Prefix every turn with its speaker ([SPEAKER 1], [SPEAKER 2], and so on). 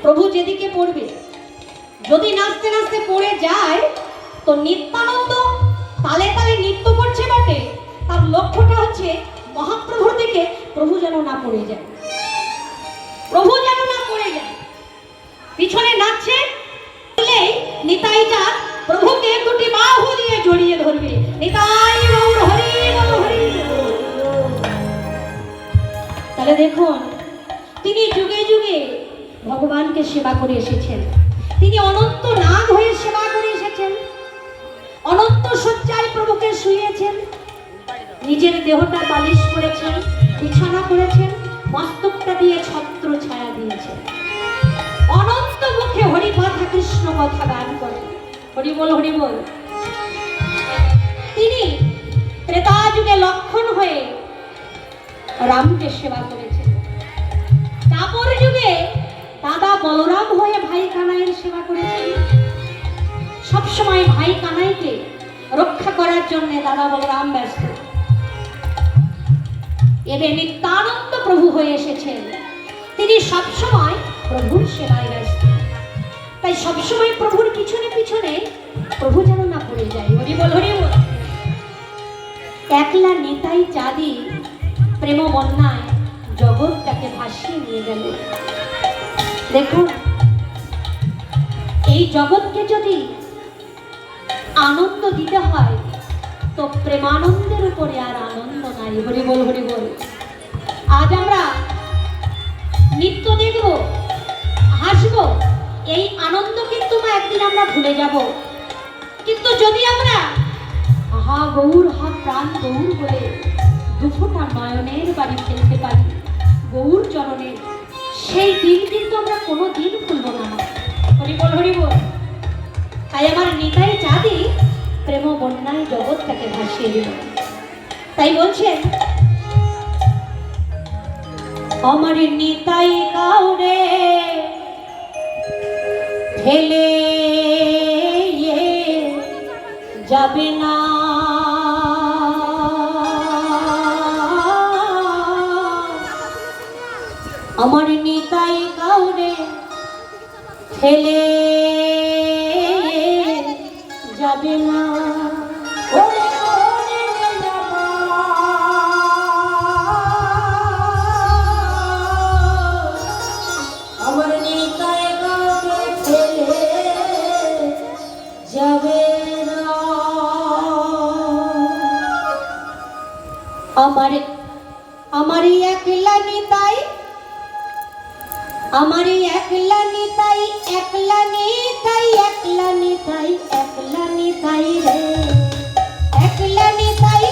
[SPEAKER 1] প্রভু যেদিকে পড়বে, যদি নাচতে নাচতে পড়ে যায় তো নিত্যানন্দ তালে তালে নৃত্য করছে বটে, তার লক্ষ্যটা হচ্ছে মহাপ্রভুর দিকে প্রভু যেন না পড়ে যায়, প্রভু যেন না পড়ে যায়। পিছনে নাচছে, নিতাই চাঁদ প্রভুকে দুটি বাহু দিয়ে জড়িয়ে ধরবে। নিতাই গৌর হরি বল হরি। তাহলে দেখুন, তিনি যুগে যুগে ভগবানকে সেবা করে এসেছেন, তিনি অনন্ত নাগ হয়ে সেবা করে এসেছেন, অনন্ত শয্যায় প্রভুকে শুইয়েছেন, নিজের দেহটা বালিশ করেছেন, বিছানা করেছেন, মস্তকটা দিয়ে ছত্র ছায়া দিয়েছেন, অনন্ত মুখে হরি কথা কৃষ্ণ কথা গান করে। হরি বল হরি বল। তিনি ত্রেতা যুগে লক্ষণ হয়ে রামকে সেবা করেছেন, দ্বাপর যুগে দাদা বলরাম হয়ে ভাই কানাইয়ের সেবা করেছেন। সবসময় ভাই কানাইকে রক্ষা করার জন্য দাদা বলরাম ব্যস্ত। এবে নিত্যানন্দ প্রভু হয়ে এসেছেন, তিনি সবসময় প্রভুর সেবায় ব্যস্ত। তাই সবসময় প্রভুর পিছনে পিছনে প্রভু যেন না পড়ে যায়। হরি বল হরি বল। একলা নিতাই চাঁদি প্রেম বন্যায় জগৎটাকে ভাসিয়ে নিয়ে গেল। দেখুন, এই জগৎকে যদি আনন্দ দিতে হয় তো প্রেমানন্দের উপরে আর আনন্দ নাই। হরি বল হরি বল। আজ আমরা নৃত্য দেখব, হাসবো, এই আনন্দ কিন্তু একদিন আমরা ভুলে যাব। কিন্তু যদি আমরা হা গৌর হা প্রাণ গৌর বলে দুফোঁটা নয়নের বাড়ি ফেলতে পারি গৌর চরণে, সেই দিন কিন্তু আমরা কোনো দিন ভুলব না। হরি বল হরি বল। তাই আমার নিতাই চাঁদি প্রেম বন্যায় জগৎটাকে ভাসিয়ে দিল। তাই বলছেন, আমার নিতাই কাউরে ঠেলে যাবে না, আমার নিতাই কাউরে ঠেলে যাবে না। আমার নিতাই কাউকে ঠেলে যাবে না। আমারই একলা নিতাই, আমারই একলা নিতাই, একলা নিতাই, একলা নিতাই, একলা নিতাই রে, একলা নিতাই